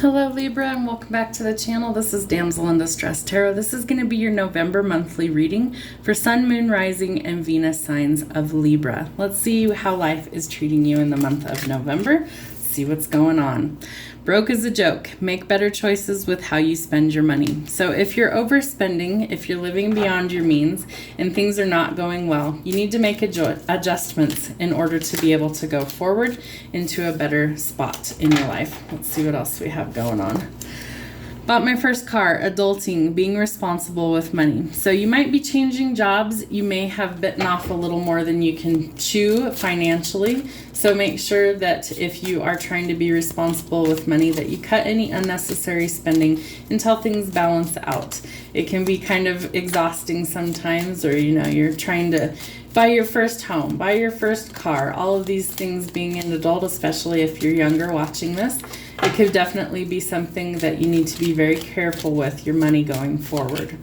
Hello Libra, and welcome back to the channel. This is Damsel in Distress Tarot. This is going to be your November monthly reading for Sun, Moon, Rising, and Venus signs of Libra. Let's see how life is treating you in the month of November. See what's going on. Broke is a joke. Make better choices with how you spend your money. So if you're overspending, if you're living beyond your means, and things are not going well, you need to make adjustments in order to be able to go forward into a better spot in your life. Let's see what else we have going on. Bought my first car, adulting, being responsible with money. So you might be changing jobs. You may have bitten off a little more than you can chew financially. So make sure that if you are trying to be responsible with money, that you cut any unnecessary spending until things balance out. It can be kind of exhausting sometimes, or you're trying to buy your first home, buy your first car, all of these things being an adult, especially if you're younger watching this. It could definitely be something that you need to be very careful with your money going forward.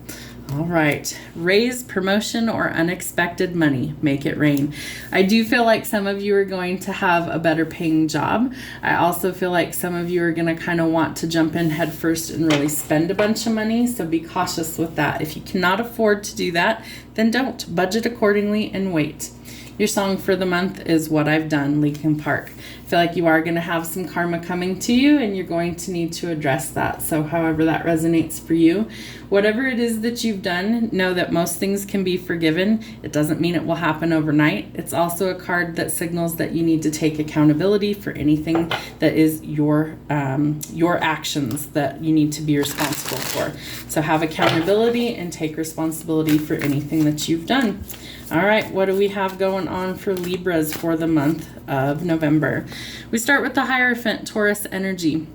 All right, raise, promotion, or unexpected money. Make it rain. I do feel like some of you are going to have a better paying job. I also feel like some of you are going to kind of want to jump in head first and really spend a bunch of money. So be cautious with that. If you cannot afford to do that, then don't. Budget accordingly and wait. Your song for the month is What I've Done, Linkin Park. I feel like you are going to have some karma coming to you, and you're going to need to address that. So however that resonates for you, whatever it is that you've done, know that most things can be forgiven. It doesn't mean it will happen overnight. It's also a card that signals that you need to take accountability for anything that is your actions that you need to be responsible for. So have accountability and take responsibility for anything that you've done. All right, what do we have going on for Libras for the month of November? We start with the Hierophant, Taurus energy.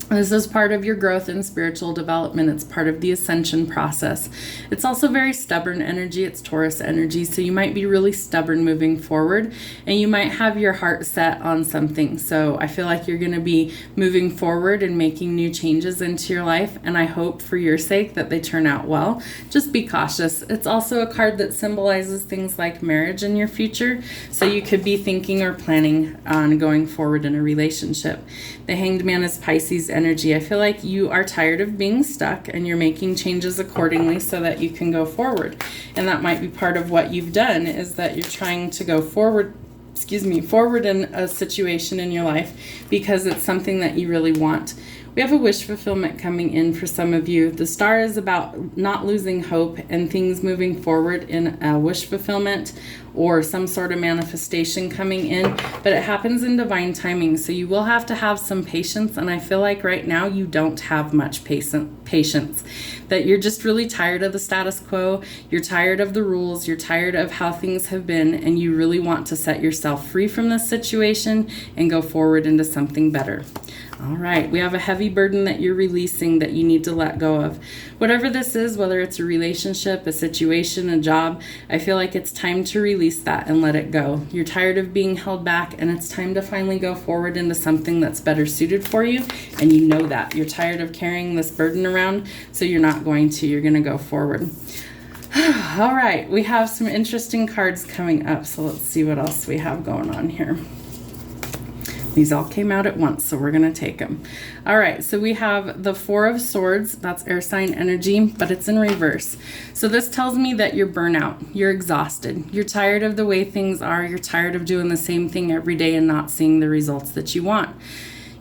This is part of your growth and spiritual development. It's part of the ascension process. It's also very stubborn energy. It's Taurus energy. So you might be really stubborn moving forward, and you might have your heart set on something. So I feel like you're going to be moving forward and making new changes into your life. And I hope for your sake that they turn out well. Just be cautious. It's also a card that symbolizes things like marriage in your future. So you could be thinking or planning on going forward in a relationship. The Hanged Man is Pisces energy. I feel like you are tired of being stuck and you're making changes accordingly so that you can go forward. And that might be part of what you've done, is that you're trying to go forward in a situation in your life because it's something that you really want. We have a wish fulfillment coming in for some of you. The star is about not losing hope and things moving forward in a wish fulfillment or some sort of manifestation coming in, but it happens in divine timing. So you will have to have some patience, and I feel like right now you don't have much patience, that you're just really tired of the status quo, you're tired of the rules, you're tired of how things have been, and you really want to set yourself free from this situation and go forward into something better. All right, we have a heavy burden that you're releasing that you need to let go of. Whatever this is, whether it's a relationship, a situation, a job, I feel like it's time to release that and let it go. You're tired of being held back, and it's time to finally go forward into something that's better suited for you, and you know that. You're tired of carrying this burden around, so you're not going to. You're going to go forward. All right, we have some interesting cards coming up, so let's see what else we have going on here. These all came out at once, so we're going to take them. All right, so we have the Four of Swords. That's air sign energy, but it's in reverse. So this tells me that you're burnout. You're exhausted. You're tired of the way things are. You're tired of doing the same thing every day and not seeing the results that you want.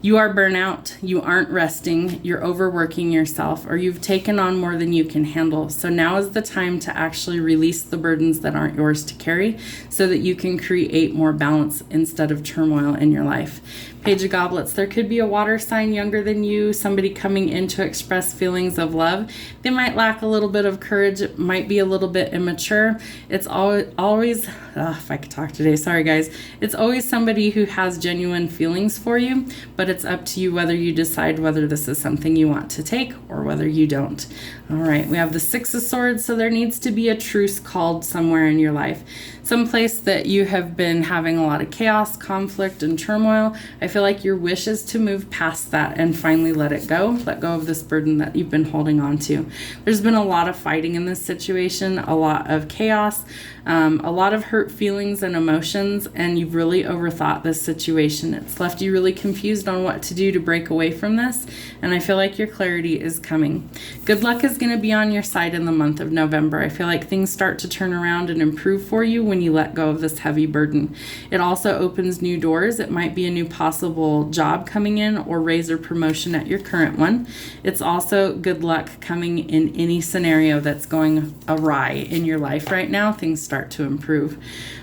You are burnout, you aren't resting, you're overworking yourself, or you've taken on more than you can handle. So now is the time to actually release the burdens that aren't yours to carry so that you can create more balance instead of turmoil in your life. Page of Goblets, there could be a water sign younger than you, somebody coming in to express feelings of love. They might lack a little bit of courage, it might be a little bit immature. It's always if I could talk today, sorry guys. It's always somebody who has genuine feelings for you, but it's up to you whether you decide whether this is something you want to take or whether you don't. All right, we have the Six of Swords, so there needs to be a truce called somewhere in your life. Someplace that you have been having a lot of chaos, conflict, and turmoil. I feel like your wish is to move past that and finally let it go. Let go of this burden that you've been holding on to. There's been a lot of fighting in this situation, a lot of chaos, a lot of hurt feelings and emotions, and you've really overthought this situation. It's left you really confused on what to do to break away from this, and I feel like your clarity is coming. Good luck is going to be on your side in the month of November. I feel like things start to turn around and improve for you when you let go of this heavy burden. It also opens new doors. It might be a new possible job coming in or raise or promotion at your current one. It's also good luck coming in any scenario that's going awry in your life right now. Things start to improve.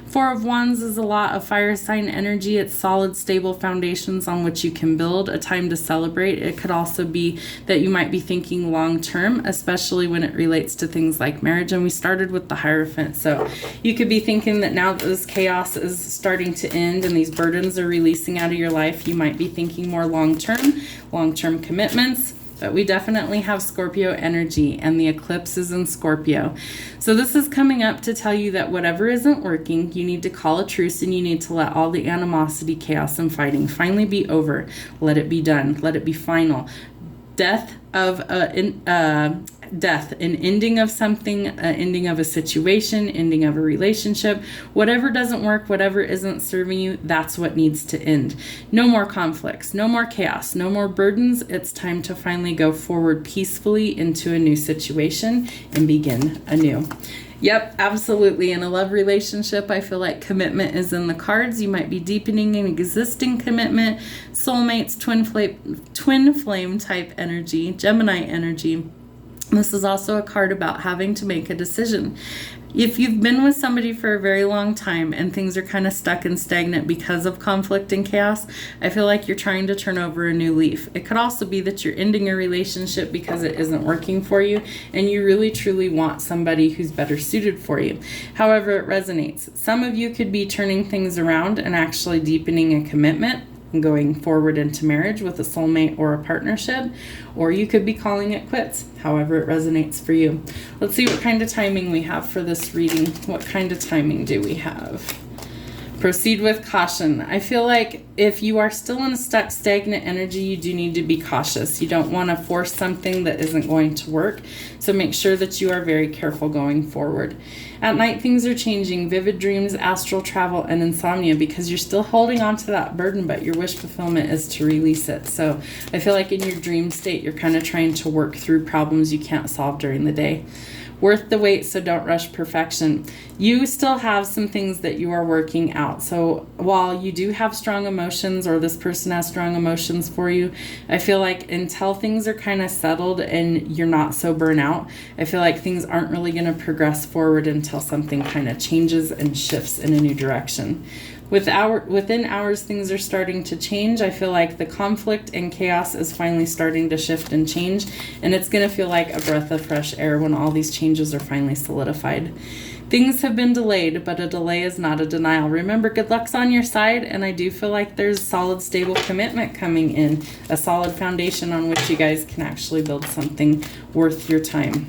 Four of Wands is a lot of fire sign energy. It's solid, stable foundations on which you can build, a time to celebrate. It could also be that you might be thinking long term, especially when it relates to things like marriage. And we started with the Hierophant. So you could be thinking that now that this chaos is starting to end and these burdens are releasing out of your life, you might be thinking more long-term commitments. But we definitely have Scorpio energy, and the eclipse is in Scorpio. So this is coming up to tell you that whatever isn't working, you need to call a truce, and you need to let all the animosity, chaos, and fighting finally be over. Let it be done. Let it be final. Death, an ending of something, an ending of a situation, ending of a relationship. Whatever doesn't work, whatever isn't serving you, that's what needs to end. No more conflicts, no more chaos, no more burdens. It's time to finally go forward peacefully into a new situation and begin anew. Yep, absolutely. In a love relationship, I feel like commitment is in the cards. You might be deepening an existing commitment, soulmates, twin flame type energy, Gemini energy. This is also a card about having to make a decision. If you've been with somebody for a very long time and things are kind of stuck and stagnant because of conflict and chaos, I feel like you're trying to turn over a new leaf. It could also be that you're ending a relationship because it isn't working for you and you really truly want somebody who's better suited for you. However, it resonates. Some of you could be turning things around and actually deepening a commitment and going forward into marriage with a soulmate or a partnership, or you could be calling it quits, however it resonates for you. Let's see what kind of timing we have for this reading. What kind of timing do we have? Proceed with caution. I feel like if you are still in a stuck, stagnant energy, you do need to be cautious. You don't want to force something that isn't going to work. So make sure that you are very careful going forward. At night, things are changing. Vivid dreams, astral travel, and insomnia, because you're still holding on to that burden, but your wish fulfillment is to release it. So I feel like in your dream state, you're kind of trying to work through problems you can't solve during the day. Worth the wait, so don't rush perfection. You still have some things that you are working out. So while you do have strong emotions, or this person has strong emotions for you, I feel like until things are kind of settled and you're not so burnt out, I feel like things aren't really going to progress forward until something kind of changes and shifts in a new direction. Within hours, things are starting to change. I feel like the conflict and chaos is finally starting to shift and change, and it's going to feel like a breath of fresh air when all these changes are finally solidified. Things have been delayed, but a delay is not a denial. Remember, good luck's on your side, and I do feel like there's solid, stable commitment coming in, a solid foundation on which you guys can actually build something worth your time.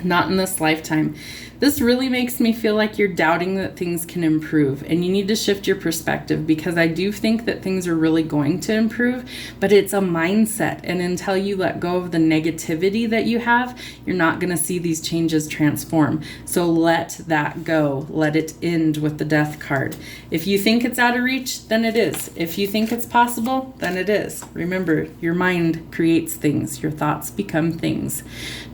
Not in this lifetime. This really makes me feel like you're doubting that things can improve, and you need to shift your perspective, because I do think that things are really going to improve, but it's a mindset, and until you let go of the negativity that you have, you're not going to see these changes transform. So let that go. Let it end with the Death card. If you think it's out of reach, then it is. If you think it's possible, then it is. Remember, your mind creates things. Your thoughts become things.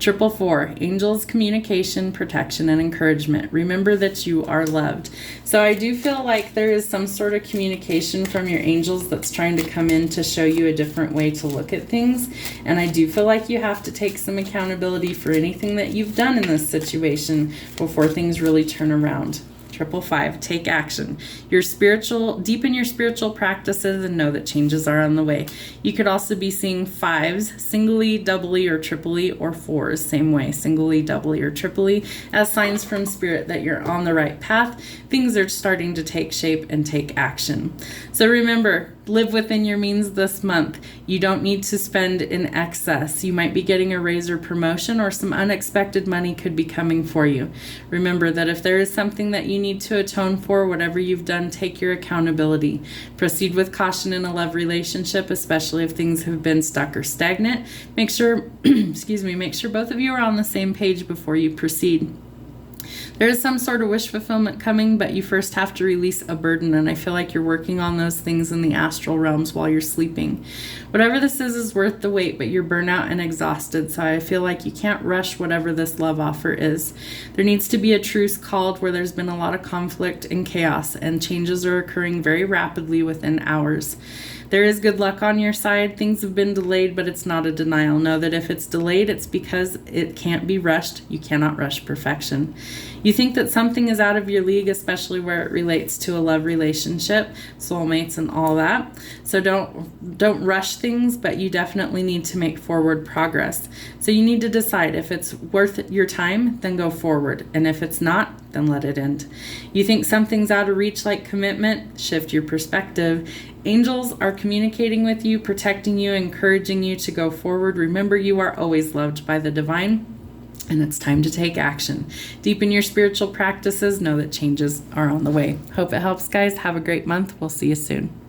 444, angels, communication, protection, and encouragement. Remember that you are loved. So I do feel like there is some sort of communication from your angels that's trying to come in to show you a different way to look at things. And I do feel like you have to take some accountability for anything that you've done in this situation before things really turn around. 555, take action. Deepen your spiritual practices and know that changes are on the way. You could also be seeing 5s, singly, doubly, or triply, or 4s, same way, singly, doubly, or triply, as signs from spirit that you're on the right path. Things are starting to take shape and take action. So remember, live within your means this month. You don't need to spend in excess. You might be getting a raise or promotion, or some unexpected money could be coming for you. Remember that if there is something that you need to atone for, whatever you've done, take your accountability. Proceed with caution in a love relationship, especially if things have been stuck or stagnant. Make sure, make sure both of you are on the same page before you proceed. There is some sort of wish fulfillment coming, but you first have to release a burden, and I feel like you're working on those things in the astral realms while you're sleeping. Whatever this is worth the wait, but you're burnout and exhausted, so I feel like you can't rush whatever this love offer is. There needs to be a truce called where there's been a lot of conflict and chaos, and changes are occurring very rapidly within hours. There is good luck on your side. Things have been delayed, but it's not a denial. Know that if it's delayed, it's because it can't be rushed. You cannot rush perfection. You think that something is out of your league, especially where it relates to a love relationship, soulmates and all that. So don't rush things, but you definitely need to make forward progress. So you need to decide if it's worth your time, then go forward. And if it's not, then let it end. You think something's out of reach like commitment, shift your perspective. Angels are communicating with you, protecting you, encouraging you to go forward. Remember, you are always loved by the divine, and it's time to take action. Deepen your spiritual practices. Know that changes are on the way. Hope it helps, guys. Have a great month. We'll see you soon.